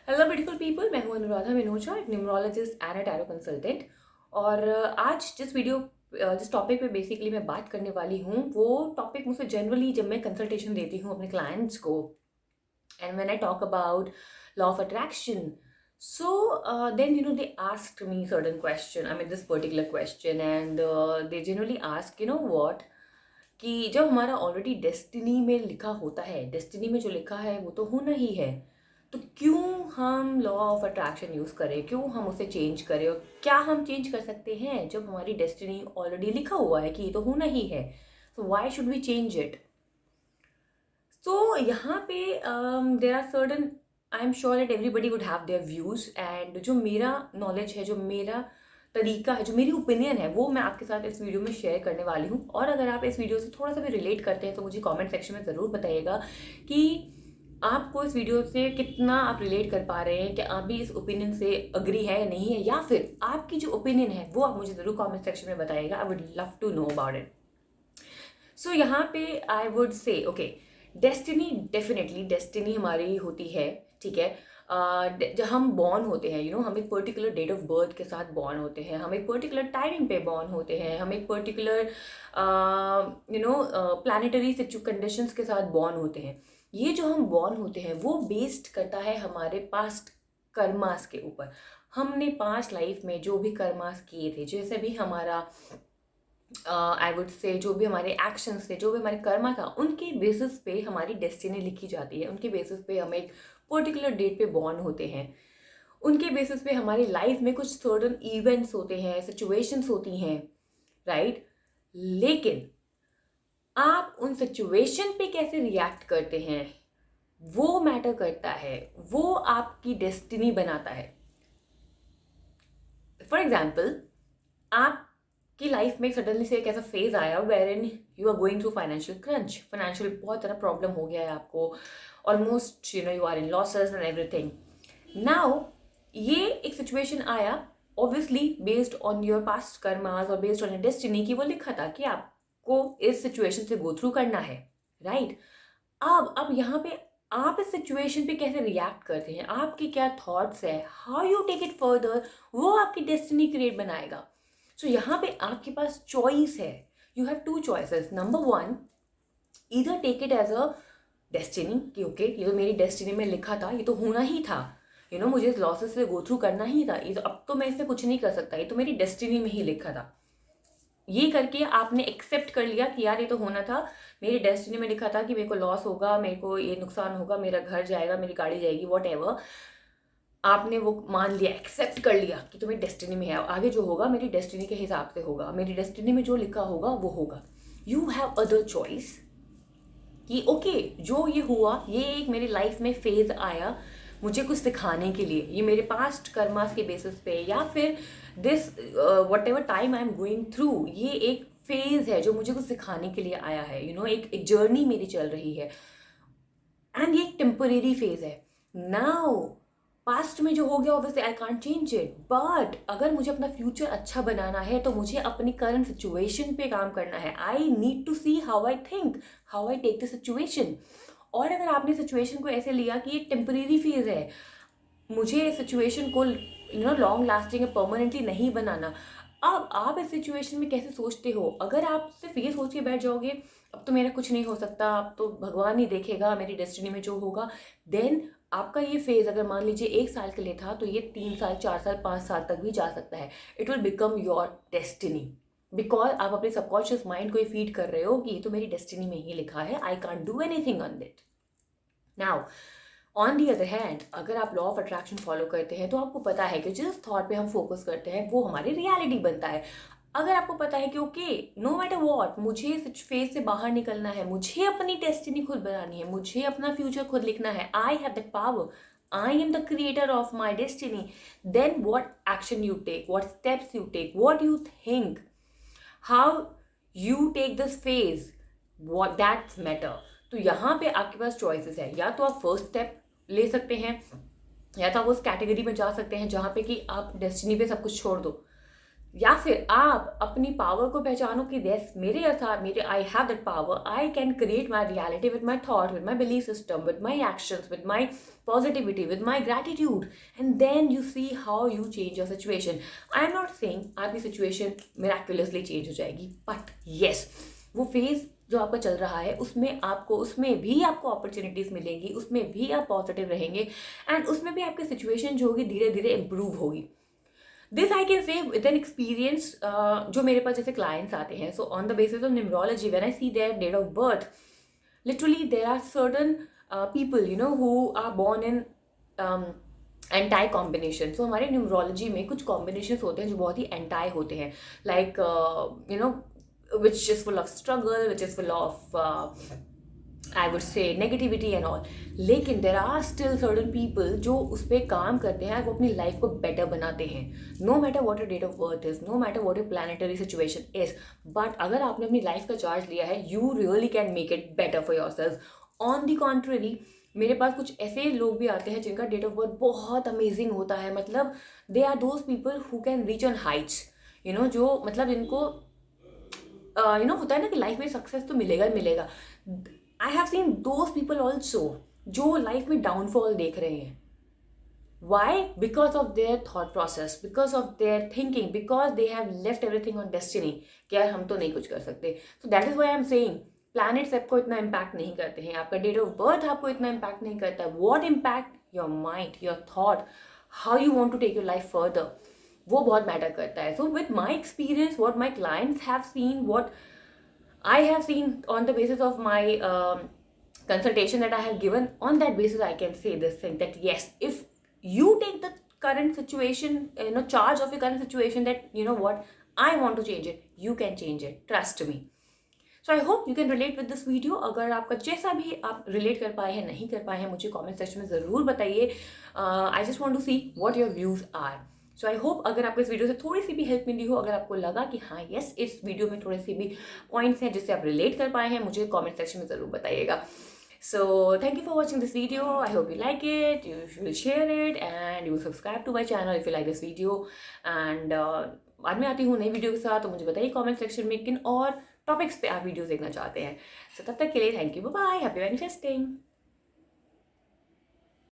Hello beautiful people, मैं हूं अनुराधा मिनोजा, एक न्यूमरोलॉजिस्ट एंड टैरो कंसल्टेंट। और आज जिस टॉपिक पे बेसिकली मैं बात करने वाली हूँ, वो टॉपिक मुझसे जनरली जब मैं कंसल्टेशन देती हूँ अपने क्लाइंट्स को, and when I talk about law of attraction, so then they asked me certain question, I mean this particular question, and they generally ask, what, कि जब हमारा ऑलरेडी डेस्टिनी में लिखा होता है, डेस्टिनी में जो लिखा है वो तो होना ही है, तो क्यों हम लॉ ऑफ अट्रैक्शन यूज़ करें, क्यों हम उसे चेंज करें, और क्या हम चेंज कर सकते हैं जब हमारी डेस्टिनी ऑलरेडी लिखा हुआ है कि ये तो होना ही है, so why should we change it. तो यहाँ पे there are certain, I am sure that everybody would have their views, and जो मेरा नॉलेज है, जो मेरा तरीका है, जो मेरी ओपिनियन है, वो मैं आपके साथ इस वीडियो में शेयर करने वाली हूँ। और अगर आप इस वीडियो से थोड़ा सा भी रिलेट करते हैं तो मुझे कमेंट सेक्शन में ज़रूर बताइएगा कि आपको इस वीडियो से कितना आप रिलेट कर पा रहे हैं, कि आप भी इस ओपिनियन से अग्री है या नहीं है, या फिर आपकी जो ओपिनियन है वो आप मुझे ज़रूर कमेंट सेक्शन में बताइएगा। I would love to know about it. So यहाँ पे I would say okay, destiny, definitely destiny हमारी होती है, ठीक है। जब हम बॉर्न होते हैं, हम एक पर्टिकुलर डेट ऑफ बर्थ के साथ बॉर्न होते हैं, हम एक पर्टिकुलर टाइमिंग पे बॉर्न होते हैं, हम एक पर्टिकुलर प्लानिटरी कंडीशंस के साथ बॉर्न होते हैं। ये जो हम बॉर्न होते हैं वो बेस्ड करता है हमारे पास्ट कर्मास के ऊपर। हमने पास्ट लाइफ में जो भी कर्मास किए थे, जैसे भी हमारा आई वुड से जो भी हमारे एक्शंस थे, जो भी हमारे कर्मा था, उनके बेसिस पे हमारी डेस्टिनी लिखी जाती है। उनके बेसिस पे हम एक पर्टिकुलर डेट पे बॉर्न होते हैं। उनके बेसिस पे हमारी लाइफ में कुछ सर्टन इवेंट्स होते हैं, सिचुएशंस होती हैं, राइट। लेकिन आप उन सिचुएशन पे कैसे रिएक्ट करते हैं वो मैटर करता है, वो आपकी डेस्टिनी बनाता है। फॉर एग्जाम्पल, आपकी लाइफ में सडनली से एक ऐसा फेज आया where in you are going through financial crunch, financial बहुत ज़्यादा प्रॉब्लम हो गया है आपको, almost you are in losses and everything. Now ये एक सिचुएशन आया, obviously based on your past karmas और बेस्ड ऑन योर डेस्टिनी, की वो लिखा था कि आपको इस सिचुएशन से गो थ्रू करना है, राइट। अब यहाँ पे आप इस सिचुएशन पे कैसे रिएक्ट करते हैं, आपके क्या थॉट्स है, how you take it further, वो आपकी डेस्टिनी क्रिएट बनाएगा। सो यहाँ पे आपके पास चॉइस है, you have two choices. Number one, इधर take it as a destiny कि ओके, ये तो मेरी डेस्टिनी में लिखा था, ये तो होना ही था, मुझे इस लॉसेस से गो थ्रू करना ही था, ये तो अब तो मैं इससे कुछ नहीं कर सकता, ये तो मेरी डेस्टिनी में ही लिखा था। ये करके आपने एक्सेप्ट कर लिया कि यार ये तो होना था, मेरी डेस्टिनी में लिखा था कि मेरे को लॉस होगा, मेरे को ये नुकसान होगा, मेरा घर जाएगा, मेरी गाड़ी जाएगी, वॉट एवर। आपने वो मान लिया, एक्सेप्ट कर लिया कि तुम्हें डेस्टिनी में है, आगे जो होगा मेरी डेस्टिनी के हिसाब से होगा, मेरी डेस्टिनी में जो लिखा होगा वो होगा। यू हैव अदर चॉइस कि ओके, जो ये हुआ, ये एक मेरी लाइफ में फेज आया मुझे कुछ सिखाने के लिए, ये मेरे पास्ट कर्मास के बेसिस पे, या फिर this what ever time I am going through, ये एक फेज है जो मुझे कुछ सिखाने के लिए आया है, एक जर्नी मेरी चल रही है, एंड ये एक टेम्परेरी फेज है। नाउ पास्ट में जो हो गया obviously I can't change it, but अगर मुझे अपना फ्यूचर अच्छा बनाना है तो मुझे अपनी करंट सिचुएशन पे काम करना है। I need to see how I think, how I take the situation. और अगर आपने सिचुएशन को ऐसे लिया कि ये टेम्परेरी फेज है, मुझे सिचुएशन को लॉन्ग लास्टिंग परमानेंटली नहीं बनाना, अब आप इस सिचुएशन में कैसे सोचते हो। अगर आप सिर्फ ये सोच के बैठ जाओगे अब तो मेरा कुछ नहीं हो सकता, अब तो भगवान ही देखेगा मेरी डेस्टिनी में जो होगा, देन आपका ये फेज अगर मान लीजिए 1 साल के लिए था तो ये 3 साल, 4 साल, 5 साल तक भी जा सकता है। It will become your destiny, because आप अपने सबकॉन्शियस माइंड को ये फीड कर रहे हो कि ये तो मेरी डेस्टिनी में ही लिखा है, I can't do anything on it. Now on the other hand, अगर आप लॉ ऑफ अट्रैक्शन फॉलो करते हैं तो आपको पता है कि जिस थॉट पे हम फोकस करते हैं वो हमारी रियलिटी बनता है। अगर आपको पता है कि ओके, नो मैटर वॉट, मुझे इस फेज से बाहर निकलना है, मुझे अपनी डेस्टिनी खुद बनानी है, मुझे अपना फ्यूचर खुद लिखना है, I have that power, I am the creator of my destiny, then what action you take, what steps you take, what you think, how you take this phase, what that's matter. तो यहाँ पे आपके पास choices है, या तो आप first step ले सकते हैं, या तो आप उस कैटेगरी में जा सकते हैं जहाँ पे कि आप डेस्टिनी पे सब कुछ छोड़ दो, या फिर आप अपनी पावर को पहचानो कि यस मेरे अर्थात मेरे I have that power, I can create my reality with my thought, with my belief system, with my actions, with my positivity, with my gratitude, and then you see how you change your situation. I am not saying आपकी situation miraculously change हो जाएगी, but yes वो phase जो आपका चल रहा है उसमें भी आपको अपॉर्चुनिटीज मिलेंगी, उसमें भी आप पॉजिटिव रहेंगे, एंड उसमें भी आपकी सिचुएशन जो होगी धीरे धीरे इंप्रूव होगी. This I can say with an experience. जो मेरे पास जैसे क्लाइंट्स आते हैं, so on the basis of numerology when I see their date of birth, literally there are certain people you know who are born in entire combination. So हमारे numerology में कुछ combination होते हैं जो बहुत ही एंटाई होते हैं, like you know which is full of struggle, which is full of I would say negativity and all. लेकिन there are still certain people जो उस पर काम करते हैं, वो अपनी लाइफ को बेटर बनाते हैं. No matter what your date of birth is, no matter what your planetary situation is, but अगर आपने अपनी लाइफ का चार्ज लिया है, you really can make it better for yourself. On the contrary, मेरे पास कुछ ऐसे लोग भी आते हैं जिनका डेट ऑफ बर्थ बहुत अमेजिंग होता है. मतलब they are those people who can reach on heights, you know, जो मतलब जिनको यू नो होता है ना कि लाइफ में सक्सेस तो मिलेगा ही मिलेगा. I have seen those people also जो लाइफ में डाउनफॉल देख रहे हैं. Why? Because of their thought process, because of their thinking, because they have left everything on destiny. क्या हम तो नहीं कुछ कर सकते. So that is why I am saying planets आपको इतना इम्पैक्ट नहीं करते हैं, आपका डेट ऑफ बर्थ आपको इतना इम्पैक्ट नहीं करता है. What impact your mind, your thought, how you want to take your life further, वो बहुत मैटर करता है. So with my experience, what my clients have seen, what I have seen on the basis of my consultation that I have given, on that basis I can say this thing that yes, if you take the current situation, you know, charge of your current situation, that you know what, I want to change it, you can change it, trust me. So I hope you can relate with this video. अगर आपका जैसा भी आप relate कर पाए हैं, नहीं कर पाए हैं, मुझे comment section में ज़रूर बताइए. I just want to see what your views are. So I hope अगर आपको इस वीडियो से थोड़ी सी भी हेल्प मिली हो, अगर आपको लगा कि हाँ यस इस वीडियो में थोड़े से भी पॉइंट्स हैं जिससे आप रिलेट कर पाए हैं, मुझे कमेंट सेक्शन में ज़रूर बताइएगा. So thank you for watching this video. I hope you like it, you will share it and you subscribe to my channel if you like this video. And बाद में आती हूँ नई वीडियो के साथ, तो मुझे बताइए कॉमेंट सेक्शन में किन और टॉपिक्स पे आप वीडियोज़ देखना चाहते हैं. सो तब तक के लिए thank you, bye bye, happy manifesting.